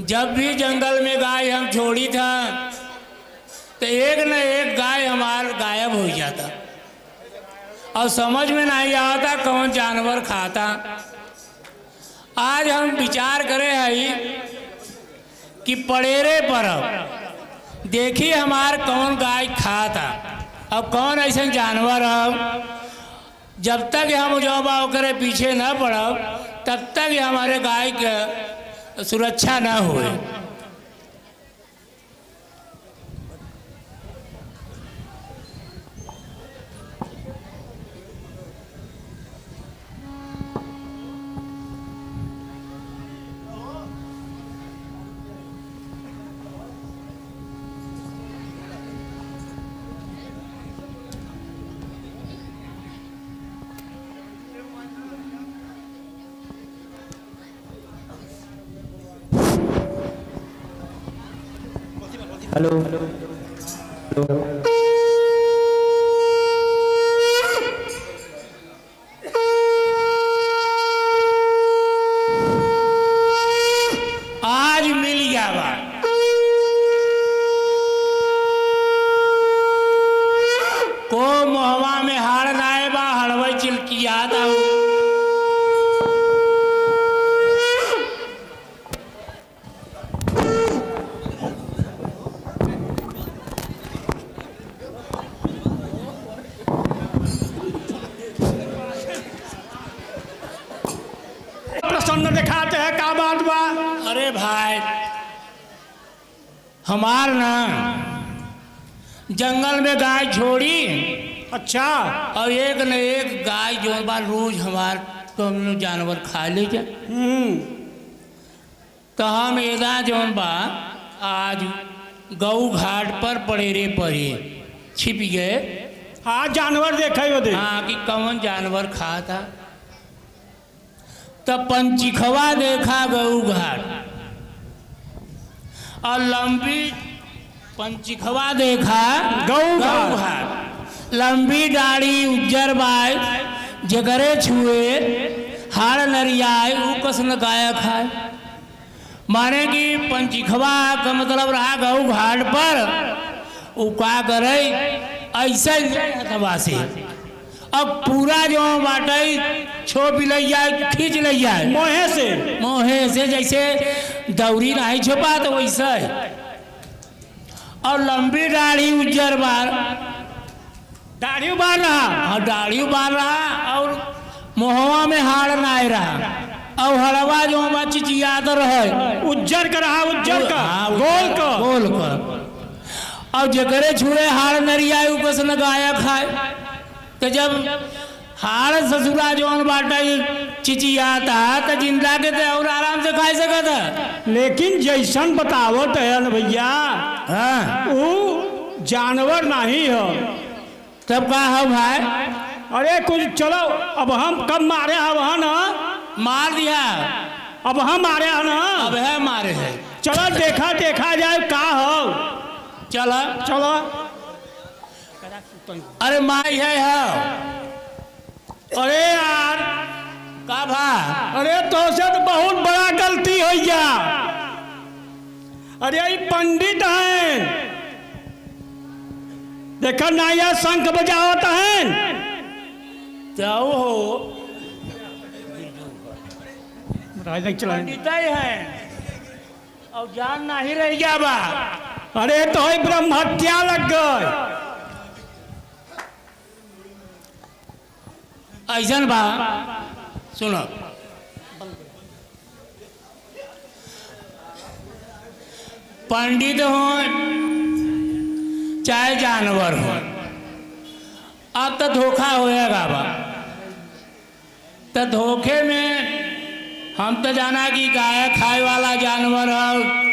जब भी जंगल में गाय हम छोड़ी था तो एक न एक गाय हमार गायब हो जाता और समझ में नहीं आता कौन जानवर खाता। आज हम विचार करे हैं कि पड़ेरे परब देखिए हमार कौन गाय खाता और कौन ऐसा जानवर अब जब तक हम जब करे पीछे न पड़ब तब तक हमारे गाय के सुरक्षा न होए। हेलो आज मिल गया बा को मोहवा में हाड़ नाए बा हड़वई चिलकी याद आऊ। प्रसन्न दिखाते हैं का बात बा? अरे भाई हमार ना जंगल में गाय छोड़ी अच्छा और एक न एक गाय जो बा रोज हमार कौनो जानवर खा ले जा। तो हम एदा जौन बा आज गऊ घाट पर पड़ेरे पड़े छिप गए। हाँ जानवर देखे हो दे। हाँ कि कौन जानवर खाता तब पंचिखवा देखा गऊ घाट और लंबी पंचिखवा देखा गऊ घाट लंबी दाढ़ी उज्जर बाय जगरे छुए हाड़ नरियाए उकसन गाय खाए। माने कि पंचिखवा का मतलब रहा गऊ घाट पर वो का करे ऐसा हथवा से अब पूरा जो बाटे छोप ले जाए खींच ले जाए मोहे से जैसे दौरी नहीं छुपा तो वैसा है। और लंबी दाढ़ी उज्जर बार दाढ़ी बार रहा। हाँ दाढ़ी बार रहा और मोहवा में हाड़ नाय रहा और हड़वा जो चिचियात रहे उज्जर का रहा उज्जर का गोल का और जगरे छुए हाड़ नरिया उकसन गाया खाए। तो जब हाड़ ससुरा जौन बाटा चिचियाता तो जिंदा के ते और आराम से खा सकता। लेकिन जैसन बतावत है न भैया हाँ वो जानवर नहीं हो तब का हो भाई? अरे कुछ चलो अब हम कब मारे अब ना मार दिया अब हम मारे हैं ना अब है मारे है। चलो देखा जाए का हो। चलो चलो अरे माई है अरे यार का भा अरे तो से तो बहुत बड़ा गलती हो गया। अरे ये पंडित हैं देखा ना यह शंख बजावत हैं जाओ हो पंडित है और जान नहीं रह गया बा। अरे तो ब्रह्म हत्या लग गए। ऐसा बा सुनो पंडित हो चाहे जानवर हो अब तो धोखा होएगा बा। तो धोखे में हम तो जाना कि गाय खाए वाला जानवर है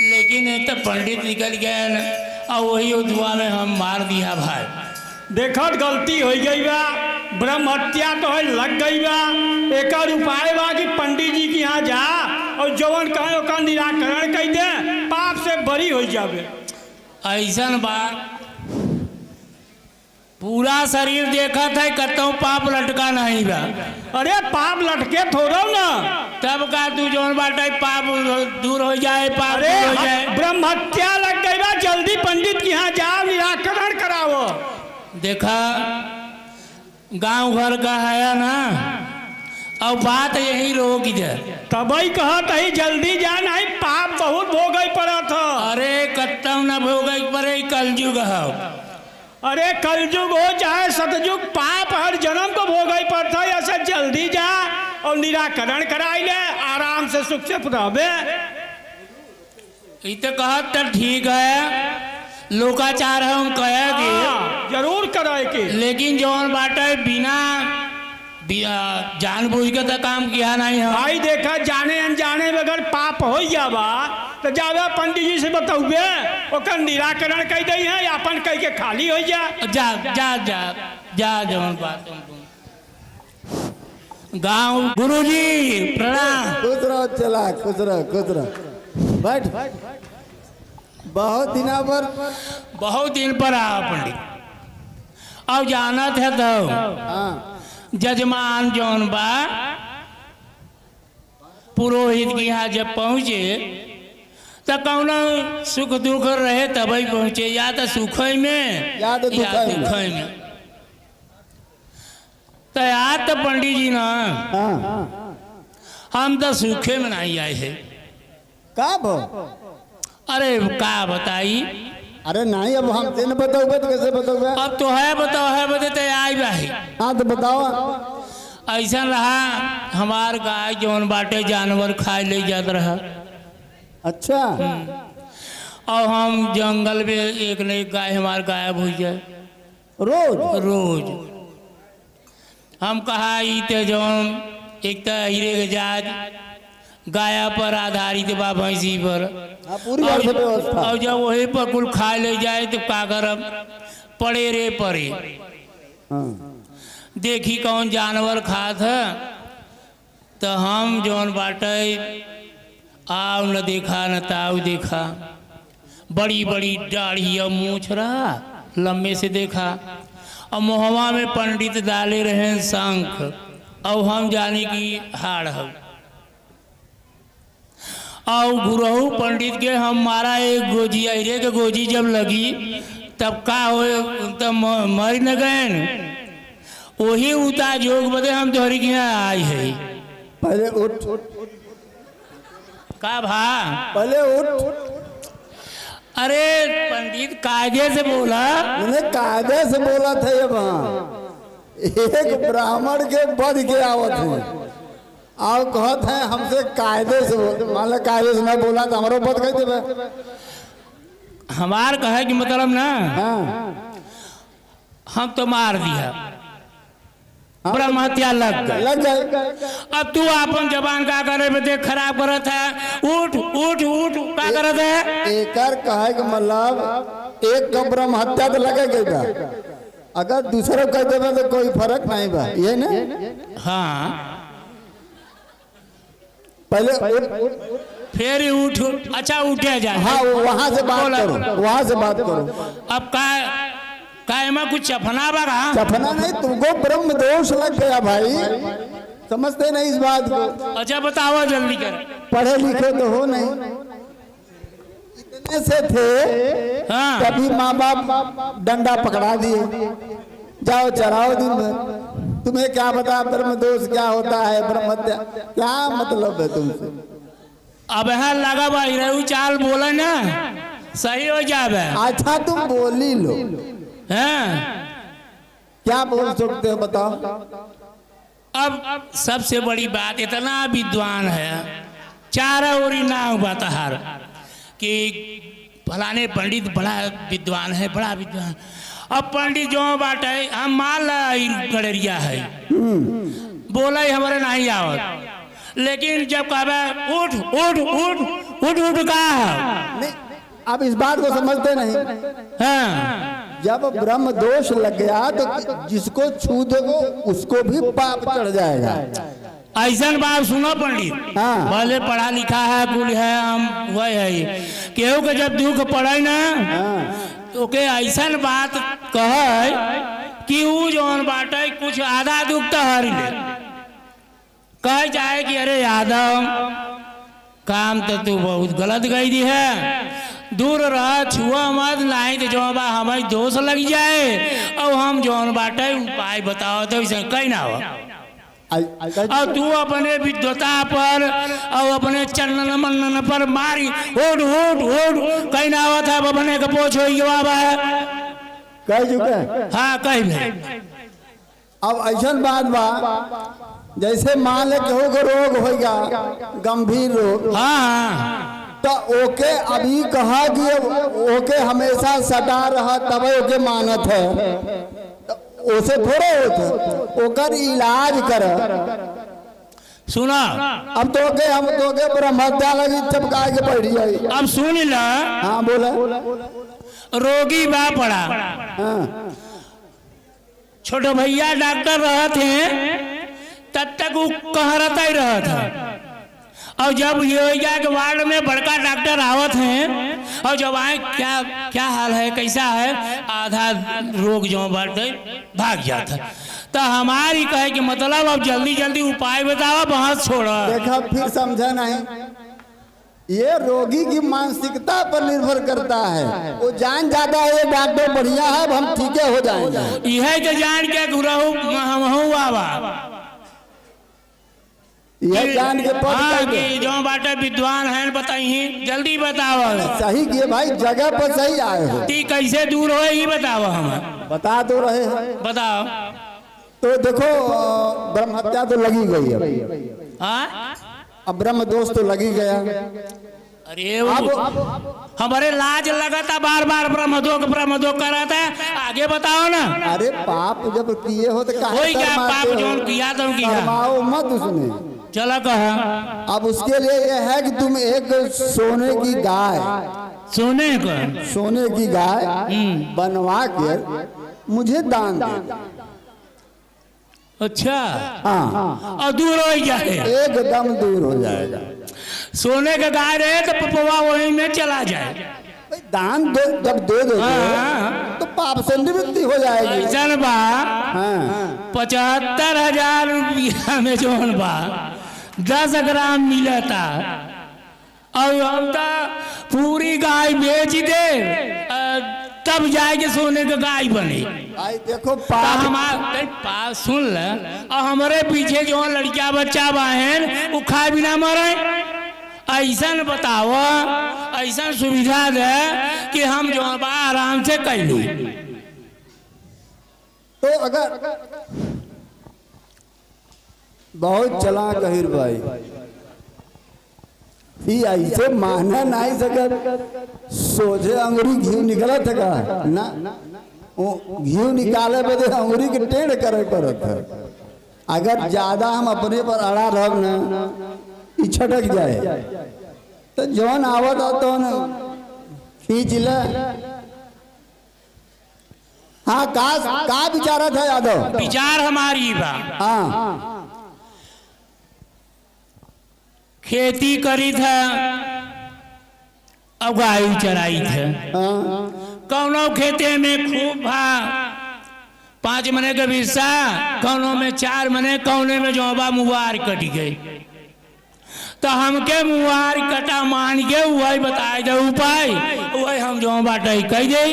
लेकिन एक तो पंडित निकल गए न और वही उधुआ में हम मार दिया भाई। देखो गलती हो गई बा ब्रह्म हत्या तो है लग गई बा। एक उपाय बा कि पंडित जी के यहाँ जा और जवन कहे ओकर निराकरण कर दे पाप से बरी हो जावे। ऐसा बात पूरा शरीर देखा था कतौ पाप लटका नहीं बा। अरे पाप लटके थोड़ा ना। तब का तू जौन बाटे पाप दूर हो जाए, पाप अरे दूर हो जाए। ब्रह्म हत्या लग गई बा, जल्दी पंडित के यहाँ जाओ, निराकरण कराओ। देखा गांव घर का है ना, और बात यही रोक दे। तबई कहत है जल्दी जा, नहीं पाप बहुत भोगई पड़त है। अरे कत्तम न भोगई पड़े, कलयुग है। अरे कलयुग हो चाहे सतयुग, पाप हर जन्म को भोगई पड़ता है। ऐसे जल्दी जा और निराकरण कराई ले, आराम से सुख से रहे। ये तो कहत तो ठीक है, लोकाचार है हम कहे जरूर कराए के, लेकिन जौन बाटे बिना जानबूझ के तो काम किया नहीं है भाई। देखा जाने अनजाने में अगर पाप हो जावा तो जावे पंडित जी से बताऊबे, ओकर निराकरण कह दई है, अपन कह के खाली हो जा। जा जा जा जा जौन बात गाँव। गुरुजी प्रणाम। खुश रहो, चला खुश रहो, खुश रहो, बैठ। बहुत दिना पर बहुत दिन पर आओ पंडित। अब जानत है तो हाँ जजमान जौन बा पुरोहित के यहाँ जब पहुँचे तो कौन सुख दुख रहे तभी पहुँचे, या तो सुख में या तो दुख में। तो याद तो पंडित जी ना हाँ हम तो सूखे में नहीं आए हैं। का भो? अरे का बताई। अरे नहीं, अब हमसे न बताओगे तो कैसे बताओगे? अब तो है बताओ, है बते तो आई भाई। हाँ तो बताओ। ऐसा रहा हमार गाय जौन बाटे जानवर खाए ले जात रहा। अच्छा और हम जंगल में एक न एक गाय हमार गायब हो जाए रोज रोज। हम कहा ते जौन एक तो हीरे के जात गाया पर आधारित बा, भैंसी पर। हाँ, पूरी व्यवस्था। और जब वही पर कुल खा ले जाए तो का करब, पड़े रे पड़े। हाँ। देखी कौन जानवर खात है तो हम जौन बाटे आव न देखा न ताव देखा, बड़ी बड़ी दाढ़ी और मूछ रहा लंबे से देखा, और मोहवा में पंडित डाले रहे शंख, और हम जाने की हाड़ है। और गुरहु पंडित के हम मारा एक गोजी, अरे के गोजी जब लगी तब का हो, तब मर न गए। वही उता जोग बदे हम तोहरी के यहाँ आई है। पहले उठ, का भा? पहले उठ। अरे पंडित कायदे से बोला। मैंने कायदे से बोला था। ये वहाँ एक ब्राह्मण के बध के आवत है और कहत है हमसे कायदे से बोल। मान लो कायदे से न बोला तो हमारो बध कह देवे। हमार कहे कि मतलब ना हाँ हम तो मार दिया, ब्रह्म हत्या लग गई। लग गए। अब तू अपन जबान का करे में देख खराब करत है। उठ उठ उठ का करत है। एकर कहे के मतलब एक का ब्रह्म हत्या तो लगे गई बा, अगर दूसरे कह देवे तो कोई फर्क नहीं बा, ये ना। हाँ पहले फिर उठ। अच्छा उठे जाए। हाँ वहाँ से बात करो, वहाँ से बात करो। अब काय में कुछ चफना बगा। चफना नहीं, तुमको ब्रह्म दोष लग गया भाई, समझते नहीं इस बात को। अच्छा बताओ जल्दी कर। पढ़े लिखे तो हो नहीं, इतने से थे हाँ कभी माँ बाप डंडा पकड़ा दिए, जाओ चराओ दिन भर। तुम्हें क्या पता ब्रह्म दोष क्या होता है, ब्रह्म हत्या क्या मतलब है तुमसे? अब है लगा भाई रहू चाल बोला ना सही हो जावे। अच्छा तुम बोली लो, हैं क्या बोल सकते हो बताओ। अब सबसे बड़ी बात इतना विद्वान है, चार ओरी ना हुआ तहार कि फलाने पंडित बड़ा विद्वान है, बड़ा विद्वान। अब पंडित जो बात है हम मान ला गड़रिया है, बोला ही हमारे नहीं आवत, लेकिन जब कहा उठ उठ उठ उठ उठ कहा नहीं, आप इस बात को समझते नहीं। हाँ जब ब्रह्म दोष लग गया तो जिसको छू दोगे उसको भी पाप चढ़ जाएगा। ऐसा बात सुनो पंडित। हाँ। भले पढ़ा लिखा है कुल है, हम वही है केहू के जब दुख पड़े ना हाँ। तो के ऐसा बात कहे कि ऊ जौन बाटे कुछ आधा दुख तो हरी ले कह जाए कि अरे यादव काम तो तू बहुत गलत गई दी है, दूर रह, छुआ मत, नहीं तो जो बा हमें दोष लग जाए। और हम जौन बाटे उपाय बताओ तो ऐसे कहीं ना हो। और तू अपने विद्वता पर और अपने चरणन मनन पर मारी ओढ़ ओढ़ ओढ़ कहीं ना हुआ था, अपने का पोछ हो बाबा है कह चुके। हाँ कहीं नहीं। अब ऐसा बात बा जैसे मान ले केहू को रोग होगा, गंभीर रोग, हाँ तो ओके अभी कहा कि ओके हमेशा सटा रहा तब ओके मानत है, ओसे थोड़े होते ओकर इलाज कर। सुना अब तो के हम तो के ब्रह्मत्या लगी चपका के बैठ जाई। अब सुन ला। हाँ बोले। रोगी बा पड़ा, हाँ छोटे भैया डॉक्टर रहते हैं तब तक वो कहरता ही रहा था। और जब ये के वार्ड में बड़का डॉक्टर आवत हैं और जब आए क्या क्या हाल है कैसा है, आधा रोग जो बढ़ते भाग जाता। तो हमारी कहे कि मतलब अब जल्दी जल्दी उपाय बताओ, बहस छोड़ो। देखा फिर समझा नहीं, ये रोगी की मानसिकता पर निर्भर करता है। वो जान जाता है ये डॉक्टर बढ़िया है, अब हम ठीक हो जाएंगे। यह तो जान के गुरहु हम बाबा यह जान के हाँ कि जो बाटे विद्वान है बताइए, जल्दी बताओ। सही किए भाई, जगह पर सही आए हो। ती कैसे दूर हो ही बताओ, हम बता तो रहे हैं। बताओ। तो देखो ब्रह्म हत्या तो लगी गई है, हाँ अब ब्रह्म दोष तो लगी गया। अरे हमारे लाज लगा था, बार बार ब्रह्मदो कर रहा था, आगे बताओ ना। अरे पाप जब किए हो तो काहे क्या पाप जो किया तुम किया, शर्माओ मत उसमें। चलो कहा। अब उसके लिए यह है कि तुम एक सोने की गाय, सोने की गाय बनवा के मुझे दान दे। अच्छा हाँ, और दूर हो जाए, एकदम दूर हो जाएगा। सोने का गाय रहे तो पपवा वहीं में चला जाए। दान दो, जब दे दो तो पाप से निवृत्ति हो जाएगी। चल बा हाँ। 75,000 रुपया में जोन बा 10 ग्राम मिला था, और हम तो पूरी गाय बेच दे तब जाके सोने का गाय बने। भाई देखो पाप सुन ल, और हमारे पीछे जो लड़किया बच्चा बहन वो खाए बिना मरे। ऐसा बताओ, ऐसा सुविधा दे कि हम जो बा आराम से कर ली। तो अगर बहुत चला कहिर भाई, ऐसे माना नहीं सकत, सोझे अंगुरी घी निकला था ना, घी निकाले बदे अंगुरी के टेढ़ करे पड़त है। अगर ज्यादा हम अपने पर अड़ा रह न छटक जाए तो जौन आवत तो खींच ले। हाँ का विचारा था यादव? विचार हमारी बा, हाँ खेती करी था, अब गाय चराई थे। कौनो खेते में खूब भा 5 महीने का हिस्सा, कौनो में 4 महीने, कौने में जोबा मुबार कट गई। तो हमके मुबार कटा मान के वही बताए दे उपाय, वही हम जो बाटे कह दे।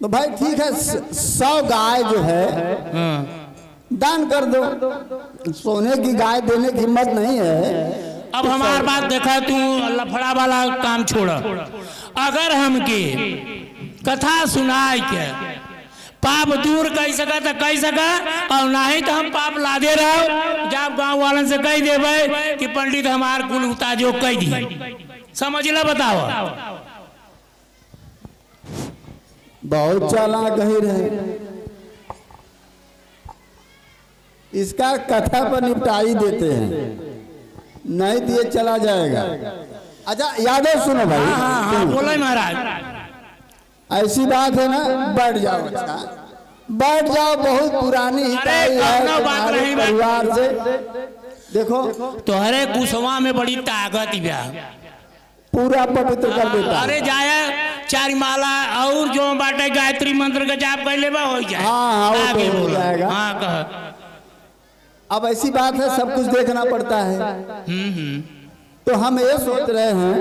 तो भाई ठीक है, 100 गाय जो है दान कर दो। सोने की गाय देने की हिम्मत नहीं है। अब हमार बात देखा, तू लफड़ा वाला काम छोड़। अगर हमके कथा सुनाए के पाप दूर कह सका तो कह सका, और नहीं तो हम पाप लादे रहो। जब गांव वालन से कह देवे कि पंडित हमार कुल उताजो कह दी, समझ ला। बताओ। बहुत चालाक कही रहे, इसका कथा पर निपटाई देते हैं, नहीं दिए चला जाएगा। अच्छा यादव सुनो भाई। हाँ, बोलो महाराज। ऐसी बात है ना, बैठ जाओ, बैठ जाओ। बहुत पुरानी हिताई है तुम्हारे परिवार से। देखो तोहरे कुशवा में बड़ी ताकत बा, पूरा पवित्र कर देता। अरे जाया चार माला और जो बाटे गायत्री मंत्र का जाप कर लेबा हो जाए। हाँ, वो आगे तो हो बोलो। जाएगा। हाँ कह। अब ऐसी बात है, सब कुछ देखना पड़ता है। हम्म। तो हम ये सोच रहे हैं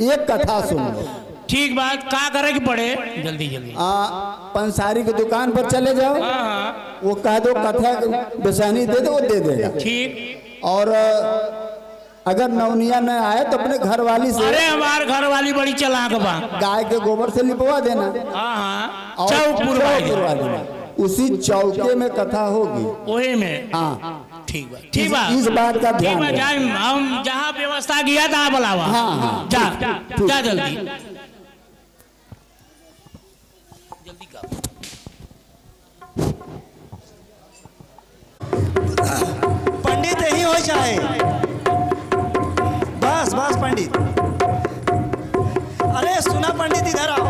एक कथा सुन लो। ठीक बात, का करे के पड़े जल्दी जल्दी। पंसारी की दुकान पर चले जाओ, हाँ वो कह दो कथा बेचैनी दे दो, वो दे देगा। ठीक। और अगर नवनिया न आए तो अपने घर वाली से, अरे हमार घर वाली बड़ी चलाक बा। गाय के गोबर से लिपवा देना हाँ और चौक पुरवा पुरवा देना। उसी चौके में कथा होगी। वही में। हाँ, ठीक बा, ठीक बा। इस बात का ठीक ध्यान बा, रखना। जाए हम जहाँ व्यवस्था किया था बुलावा। हाँ, हाँ, जा ठीक। जा जल्दी जल्दी कर। पंडित यही हो जाए। बस बस पंडित। अरे सुना पंडित, इधर आओ।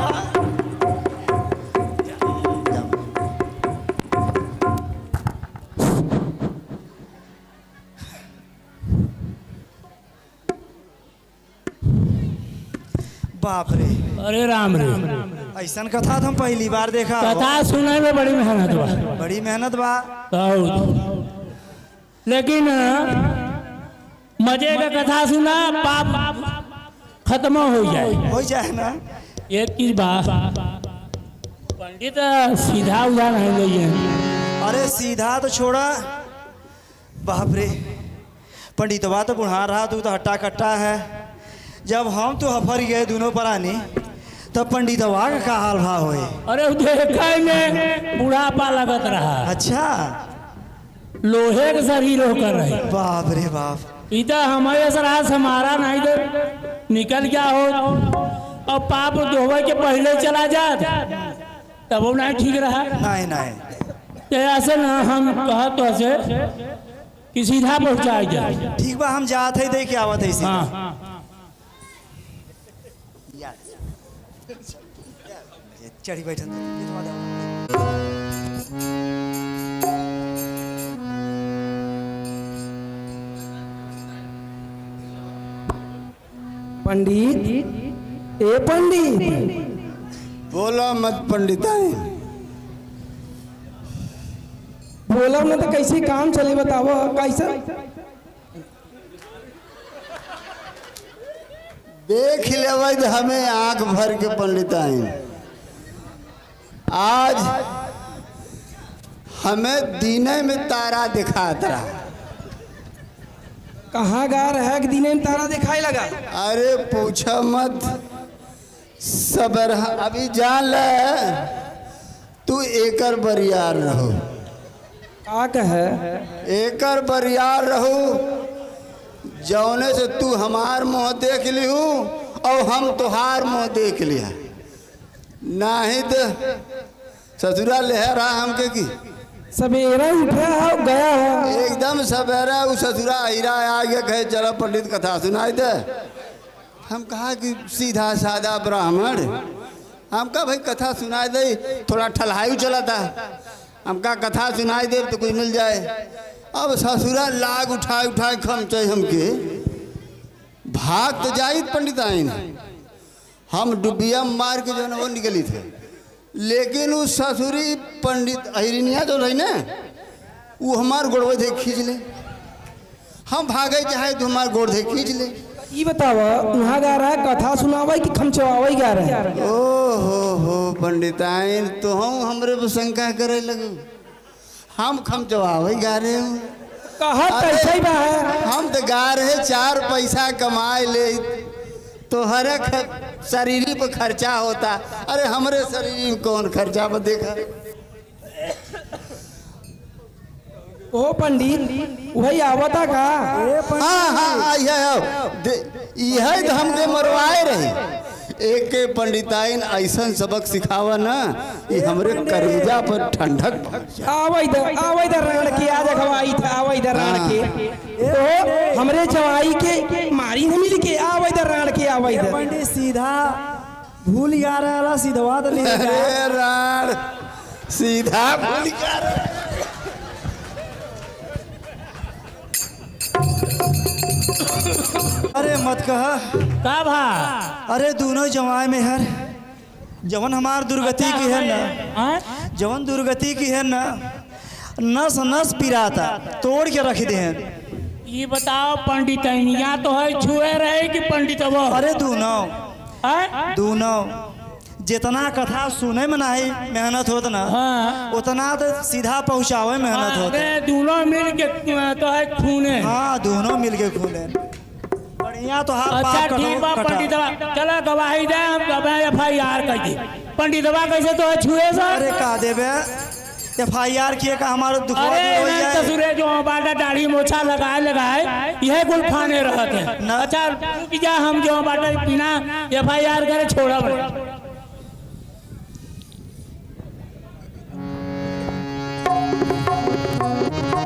बाप रे, अरे राम रे, ऐसा कथा तो हम पहली बार देखा हो। कथा सुने में बड़ी मेहनत बा। बड़ी मेहनत बा। लेकिन मजे का कथा सुना, पाप खत्म हो जाए। हो जाए ना। एक चीज बा, पंडित सीधा उधा नहीं गई। अरे सीधा तो छोड़ा। बाप रे, पंडितवा तो बुढ़ा रहा, तू तो हट्टा कट्टा है। जब हम तो हफर गए दोनों प्राणी, तब पंडितवा का क्या हाल भाव हुए। अरे देखे में बुढ़ापा लगत रहा, अच्छा, लोहे के शरीर होकर रहे। बाप रे बाप। इधर हमारे सरास हमारा नहीं तो निकल गया हो, और पाप धोवे के पहले चला जात तब वो नहीं ठीक रहा। नहीं नहीं, तो ऐसे ना हम कहत तो ऐसे कि सीधा पहुंचाई जाए। ठीक बा, हम जात है देख के आवत है इसी। हाँ चढ़ी बैठन। पंडित, ए पंडित, बोलो मत पंडिताई। बोला ना तो कैसे काम चले बताओ कैसा। देख ले हमें आंख भर के पंडिताई। आज हमें दीने में तारा दिखाता रहा। कहाँ गा रहा है कि दिने में तारा दिखाई लगा। अरे पूछा मत, सबर अभी जान ले, तू एकर बरियार रहो। का कहे एकर बरियार रहो, जौने से तू हमार मुँह देख लिहू और हम तुहार मुँह देख लिया। नहीं तो ससुरा लहरा हमके की सवेरा उठा हो गया है। एकदम सवेरा वो ससुरा हीरा आ गया, कहे चलो पंडित कथा सुनाई दे। हम कहा कि सीधा साधा ब्राह्मण, हम कहा भाई कथा सुनाई दे, थोड़ा ठलहाई चला था। हम कहा कथा सुनाई दे तो कुछ मिल जाए। अब ससुरा लाग उठाए उठाए खमचे हमके, भाग तो जाई पंडित आई ना। हम डुबिया मार के जो वो निकली थे, लेकिन वो ससुरी पंडित अहिरिनिया जो रही ना, वो हमार गोड़वे थे खींच ले। हम भागे चाहे तो हमार गोड़ थे खींच ले। ये बताओ वहाँ गा रहा है कथा सुनावा कि खमचवावा गा रहा है। ओ हो पंडिताइन, तो हम हमरे पर शंका करे लगू। हम खमचवावे गा रहे हूँ। कहा कैसे बा है। हम तो गा रहे 4 पैसा कमाए ले, तो हर शरीर पर खर्चा होता। अरे हमरे शरीर में कौन खर्चा पर देखा। ओ पंडित वही आवता का। हाँ हाँ यह तो हमके मरवाए रहे। एक के पंडिताइन ऐसा सबक सिखावा ना, ये हमरे करेजा पर ठंडक। आवे इधर राण के आ जगवाई था, आवे इधर राण के। तो हमरे जवाई के मारी न मिल के आवे इधर राण के, आवे इधर। पंडित सीधा भूल गा रहा, सीधवा तो ले अरे राण सीधा भूल गया। अरे मत कहा। का भा अरे दोनों जवाई में हर जवन हमार दुर्गति की है ना, हाँ? जवन दुर्गति की है ना, नस नस पिराता तोड़ के रख दे हैं। ये बताओ पंडितनिया तो है छुए रहे कि पंडित वो? अरे दोनों हाँ? दोनों जितना कथा सुने में नहीं मेहनत होत ना, हाँ। उतना तो सीधा पहुँचावे मेहनत होत। अरे दोनों मिल के तो है खूने। हाँ दोनों मिल के खूने बढ़िया। तो हाथ अच्छा पाप ठीक बा कटा। पंडितवा, चलो गवाही दे, हम गवाही FIR कर दी। पंडितवा कैसे तो है छुए सर? अरे का देवे FIR किए का हमारे दुख अरे नहीं तो सुरे जो बाटा दाढ़ी मोछा लगाए यह कुल खाने रहते हैं। ना। अच्छा रुक जा, हम जो बाटा बिना FIR करे छोड़ा बड़े।